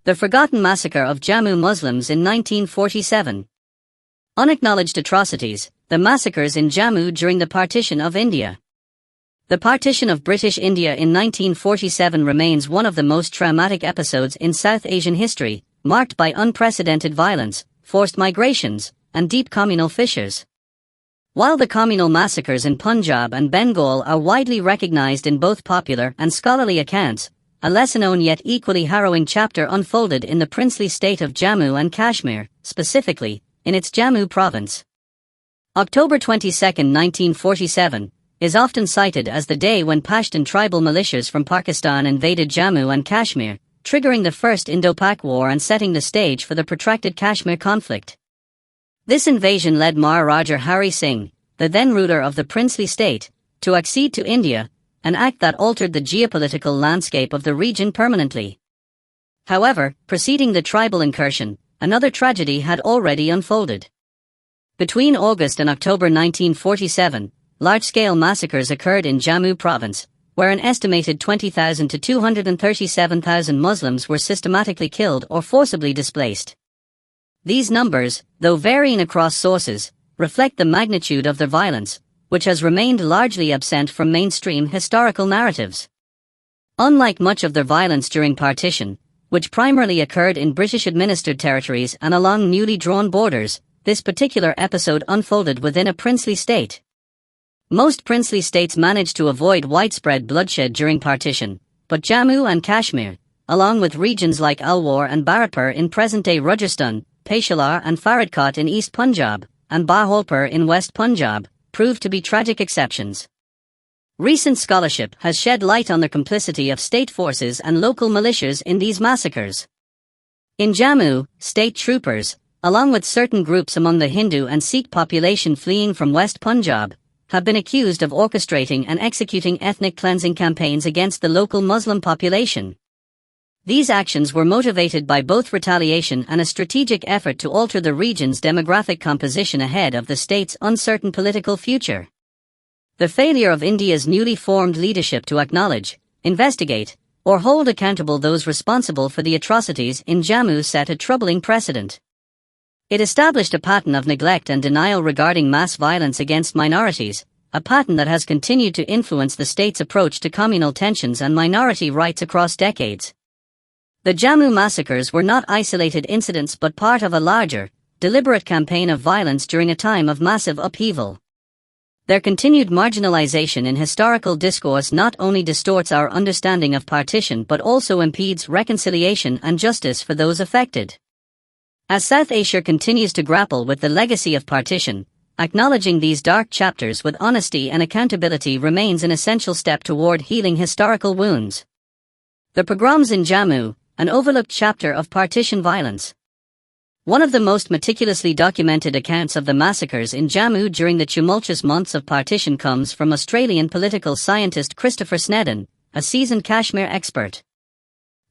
The Forgotten Massacre of Jammu Muslims in 1947. Unacknowledged atrocities, the massacres in Jammu during the partition of India. The partition of British India in 1947 remains one of the most traumatic episodes in South Asian history, marked by unprecedented violence, forced migrations, and deep communal fissures. While the communal massacres in Punjab and Bengal are widely recognized in both popular and scholarly accounts, a lesser-known yet equally harrowing chapter unfolded in the princely state of Jammu and Kashmir, specifically, in its Jammu province. October 22, 1947, is often cited as the day when Pashtun tribal militias from Pakistan invaded Jammu and Kashmir, triggering the First Indo-Pak War and setting the stage for the protracted Kashmir conflict. This invasion led Maharaja Hari Singh, the then ruler of the princely state, to accede to India, an act that altered the geopolitical landscape of the region permanently. However, preceding the tribal incursion, another tragedy had already unfolded. Between August and October 1947, large-scale massacres occurred in Jammu province, where an estimated 20,000 to 237,000 Muslims were systematically killed or forcibly displaced. These numbers, though varying across sources, reflect the magnitude of the violence, which has remained largely absent from mainstream historical narratives. Unlike much of the violence during partition, which primarily occurred in British-administered territories and along newly drawn borders, this particular episode unfolded within a princely state. Most princely states managed to avoid widespread bloodshed during partition, but Jammu and Kashmir, along with regions like Alwar and Bharatpur in present-day Rajasthan, Peshawar and Faridkot in East Punjab, and Bahawalpur in West Punjab, proved to be tragic exceptions. Recent scholarship has shed light on the complicity of state forces and local militias in these massacres. In Jammu, state troopers, along with certain groups among the Hindu and Sikh population fleeing from West Punjab, have been accused of orchestrating and executing ethnic cleansing campaigns against the local Muslim population. These actions were motivated by both retaliation and a strategic effort to alter the region's demographic composition ahead of the state's uncertain political future. The failure of India's newly formed leadership to acknowledge, investigate, or hold accountable those responsible for the atrocities in Jammu set a troubling precedent. It established a pattern of neglect and denial regarding mass violence against minorities, a pattern that has continued to influence the state's approach to communal tensions and minority rights across decades. The Jammu massacres were not isolated incidents but part of a larger, deliberate campaign of violence during a time of massive upheaval. Their continued marginalization in historical discourse not only distorts our understanding of partition but also impedes reconciliation and justice for those affected. As South Asia continues to grapple with the legacy of partition, acknowledging these dark chapters with honesty and accountability remains an essential step toward healing historical wounds. The pogroms in Jammu, an overlooked chapter of partition violence. One of the most meticulously documented accounts of the massacres in Jammu during the tumultuous months of partition comes from Australian political scientist Christopher Snedden, a seasoned Kashmir expert.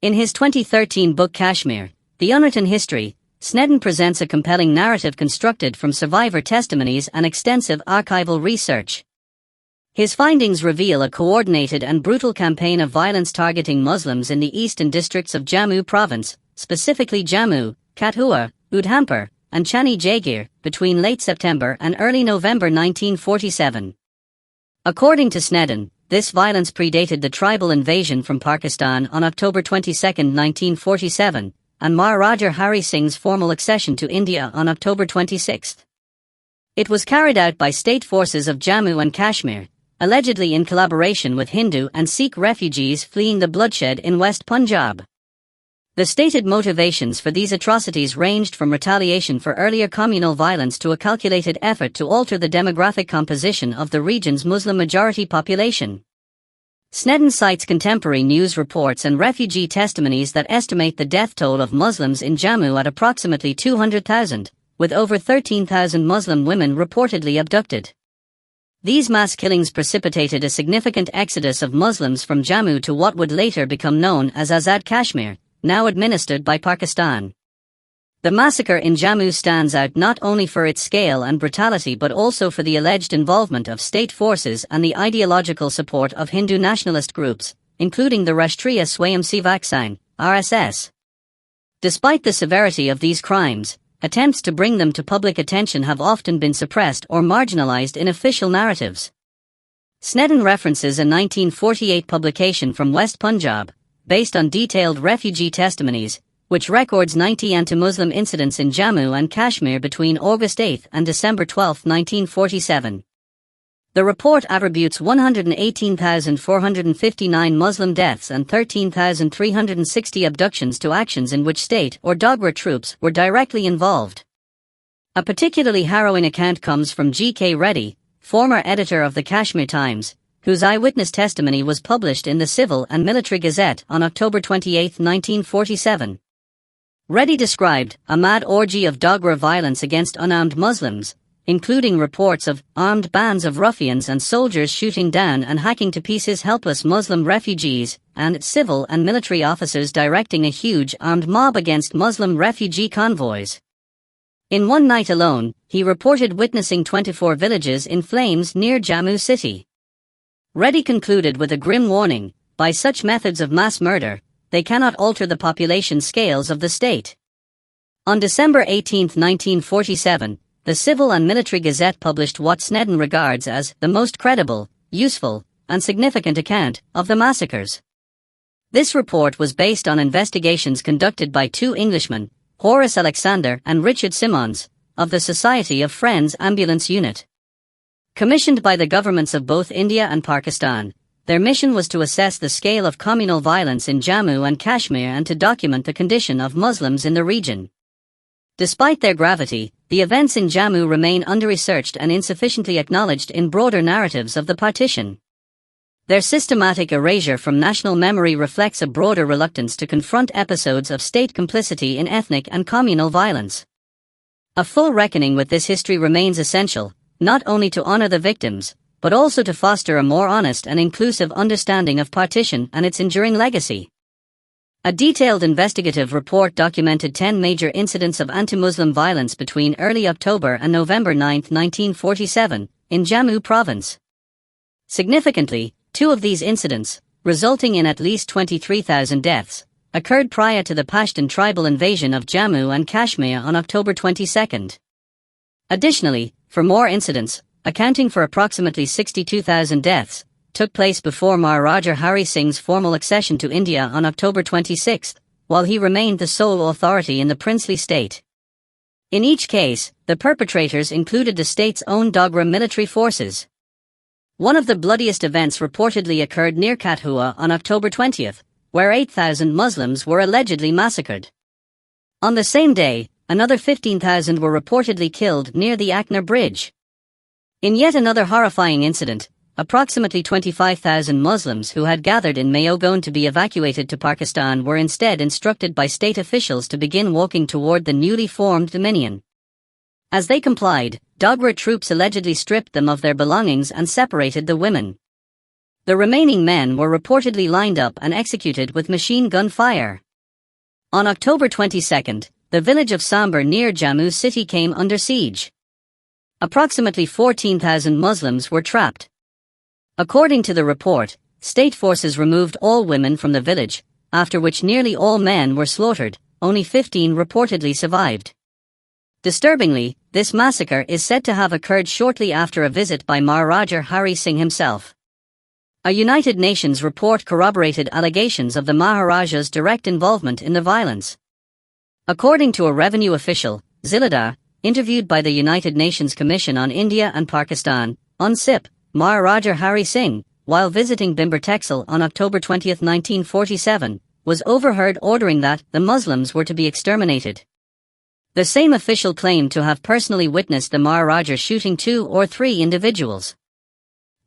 In his 2013 book Kashmir, The Unwritten History, Snedden presents a compelling narrative constructed from survivor testimonies and extensive archival research. His findings reveal a coordinated and brutal campaign of violence targeting Muslims in the eastern districts of Jammu province, specifically Jammu, Kathua, Udhampur, and Chani Jaigir, between late September and early November 1947. According to Snedden, this violence predated the tribal invasion from Pakistan on October 22, 1947, and Maharaja Hari Singh's formal accession to India on October 26. It was carried out by state forces of Jammu and Kashmir, allegedly in collaboration with Hindu and Sikh refugees fleeing the bloodshed in West Punjab. The stated motivations for these atrocities ranged from retaliation for earlier communal violence to a calculated effort to alter the demographic composition of the region's Muslim-majority population. Snedden cites contemporary news reports and refugee testimonies that estimate the death toll of Muslims in Jammu at approximately 200,000, with over 13,000 Muslim women reportedly abducted. These mass killings precipitated a significant exodus of Muslims from Jammu to what would later become known as Azad Kashmir, now administered by Pakistan. The massacre in Jammu stands out not only for its scale and brutality but also for the alleged involvement of state forces and the ideological support of Hindu nationalist groups, including the Rashtriya Swayamsevak Sangh, RSS. Despite the severity of these crimes, attempts to bring them to public attention have often been suppressed or marginalized in official narratives. Sneddon references a 1948 publication from West Punjab, based on detailed refugee testimonies, which records 90 anti-Muslim incidents in Jammu and Kashmir between August 8 and December 12, 1947. The report attributes 118,459 Muslim deaths and 13,360 abductions to actions in which state or Dogra troops were directly involved. A particularly harrowing account comes from G.K. Reddy, former editor of the Kashmir Times, whose eyewitness testimony was published in the Civil and Military Gazette on October 28, 1947. Reddy described a mad orgy of Dogra violence against unarmed Muslims, including reports of armed bands of ruffians and soldiers shooting down and hacking to pieces helpless Muslim refugees, and civil and military officers directing a huge armed mob against Muslim refugee convoys. In one night alone, he reported witnessing 24 villages in flames near Jammu city. Reddy concluded with a grim warning: by such methods of mass murder, they cannot alter the population scales of the state. On December 18, 1947, the Civil and Military Gazette published what Sneddon regards as the most credible, useful, and significant account of the massacres. This report was based on investigations conducted by two Englishmen, Horace Alexander and Richard Simmons, of the Society of Friends Ambulance Unit. Commissioned by the governments of both India and Pakistan, their mission was to assess the scale of communal violence in Jammu and Kashmir and to document the condition of Muslims in the region. Despite their gravity, the events in Jammu remain under-researched and insufficiently acknowledged in broader narratives of the partition. Their systematic erasure from national memory reflects a broader reluctance to confront episodes of state complicity in ethnic and communal violence. A full reckoning with this history remains essential, not only to honor the victims, but also to foster a more honest and inclusive understanding of partition and its enduring legacy. A detailed investigative report documented 10 major incidents of anti-Muslim violence between early October and November 9, 1947, in Jammu province. Significantly, 2 of these incidents, resulting in at least 23,000 deaths, occurred prior to the Pashtun tribal invasion of Jammu and Kashmir on October 22. Additionally, for more incidents, accounting for approximately 62,000 deaths, took place before Maharaja Hari Singh's formal accession to India on October 26, while he remained the sole authority in the princely state. In each case, the perpetrators included the state's own Dogra military forces. One of the bloodiest events reportedly occurred near Kathua on October 20, where 8,000 Muslims were allegedly massacred. On the same day, another 15,000 were reportedly killed near the Akner Bridge. In yet another horrifying incident, approximately 25,000 Muslims who had gathered in Mayogon to be evacuated to Pakistan were instead instructed by state officials to begin walking toward the newly formed Dominion. As they complied, Dogra troops allegedly stripped them of their belongings and separated the women. The remaining men were reportedly lined up and executed with machine gun fire. On October 22, the village of Sambar near Jammu city came under siege. Approximately 14,000 Muslims were trapped. According to the report, state forces removed all women from the village, after which nearly all men were slaughtered, only 15 reportedly survived. Disturbingly, this massacre is said to have occurred shortly after a visit by Maharaja Hari Singh himself. A United Nations report corroborated allegations of the Maharaja's direct involvement in the violence. According to a revenue official, Ziladar, interviewed by the United Nations Commission on India and Pakistan, UNCIP, Maharaja Hari Singh, while visiting Bimber Texel on October 20, 1947, was overheard ordering that the Muslims were to be exterminated. The same official claimed to have personally witnessed the Maharaja shooting 2 or 3 individuals.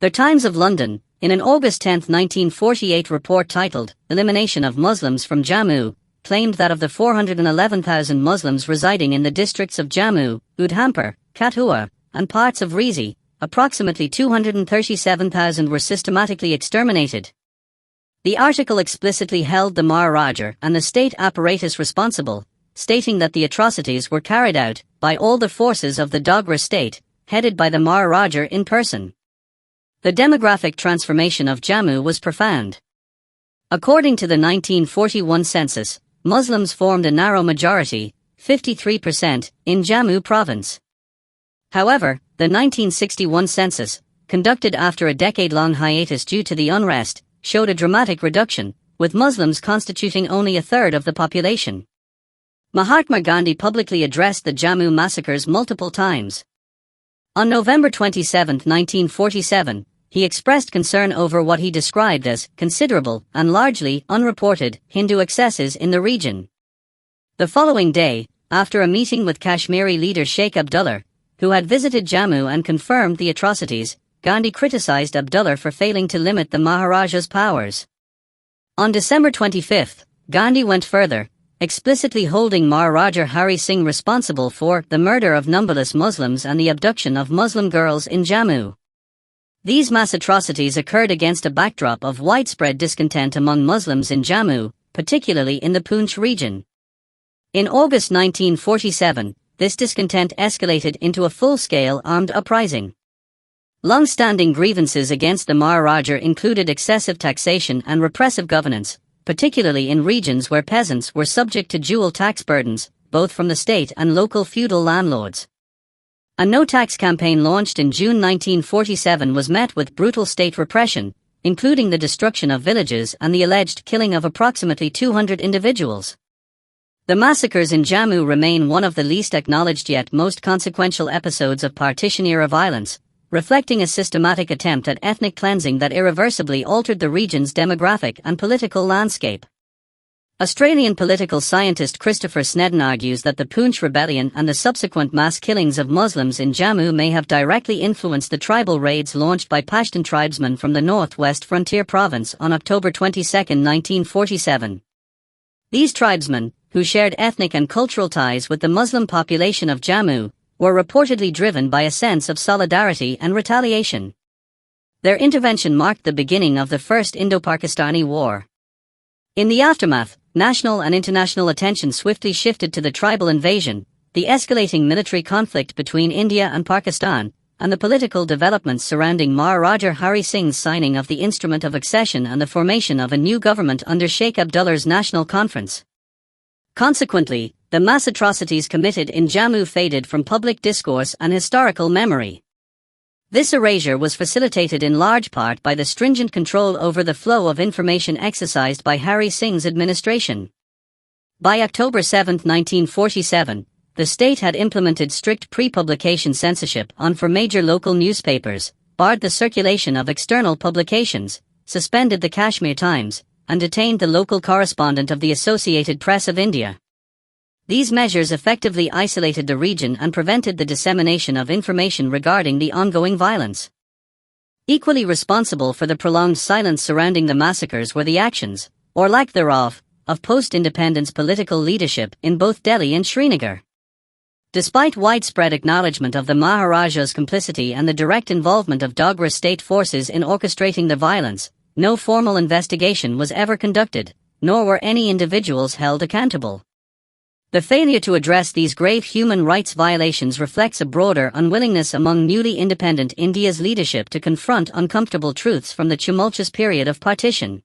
The Times of London, in an August 10, 1948 report titled Elimination of Muslims from Jammu, claimed that of the 411,000 Muslims residing in the districts of Jammu, Udhampur, Kathua, and parts of Rizi, approximately 237,000 were systematically exterminated. The article explicitly held the Maharaja and the state apparatus responsible, stating that the atrocities were carried out by all the forces of the Dogra state, headed by the Maharaja in person. The demographic transformation of Jammu was profound. According to the 1941 census, Muslims formed a narrow majority, 53%, in Jammu province. However, the 1961 census, conducted after a decade-long hiatus due to the unrest, showed a dramatic reduction, with Muslims constituting only a third of the population. Mahatma Gandhi publicly addressed the Jammu massacres multiple times. On November 27, 1947, he expressed concern over what he described as considerable and largely unreported Hindu excesses in the region. The following day, after a meeting with Kashmiri leader Sheikh Abdullah, who had visited Jammu and confirmed the atrocities, Gandhi criticized Abdullah for failing to limit the Maharaja's powers. On December 25, Gandhi went further, explicitly holding Maharaja Hari Singh responsible for the murder of numberless Muslims and the abduction of Muslim girls in Jammu. These mass atrocities occurred against a backdrop of widespread discontent among Muslims in Jammu, particularly in the Poonch region. In August 1947, this discontent escalated into a full-scale armed uprising. Long-standing grievances against the Maharaja included excessive taxation and repressive governance, particularly in regions where peasants were subject to dual tax burdens, both from the state and local feudal landlords. A no-tax campaign launched in June 1947 was met with brutal state repression, including the destruction of villages and the alleged killing of approximately 200 individuals. The massacres in Jammu remain one of the least acknowledged yet most consequential episodes of partition-era violence, reflecting a systematic attempt at ethnic cleansing that irreversibly altered the region's demographic and political landscape. Australian political scientist Christopher Snedden argues that the Poonch Rebellion and the subsequent mass killings of Muslims in Jammu may have directly influenced the tribal raids launched by Pashtun tribesmen from the northwest frontier province on October 22, 1947. These tribesmen, who shared ethnic and cultural ties with the Muslim population of Jammu, were reportedly driven by a sense of solidarity and retaliation. Their intervention marked the beginning of the First Indo-Pakistani War. In the aftermath, national and international attention swiftly shifted to the tribal invasion, the escalating military conflict between India and Pakistan, and the political developments surrounding Maharaja Hari Singh's signing of the Instrument of Accession and the formation of a new government under Sheikh Abdullah's National Conference. Consequently, the mass atrocities committed in Jammu faded from public discourse and historical memory. This erasure was facilitated in large part by the stringent control over the flow of information exercised by Hari Singh's administration. By October 7, 1947, the state had implemented strict pre-publication censorship for major local newspapers, barred the circulation of external publications, suspended the Kashmir Times, and detained the local correspondent of the Associated Press of India. These measures effectively isolated the region and prevented the dissemination of information regarding the ongoing violence. Equally responsible for the prolonged silence surrounding the massacres were the actions, or lack thereof, of post-independence political leadership in both Delhi and Srinagar. Despite widespread acknowledgement of the Maharaja's complicity and the direct involvement of Dogra state forces in orchestrating the violence, no formal investigation was ever conducted, nor were any individuals held accountable. The failure to address these grave human rights violations reflects a broader unwillingness among newly independent India's leadership to confront uncomfortable truths from the tumultuous period of partition.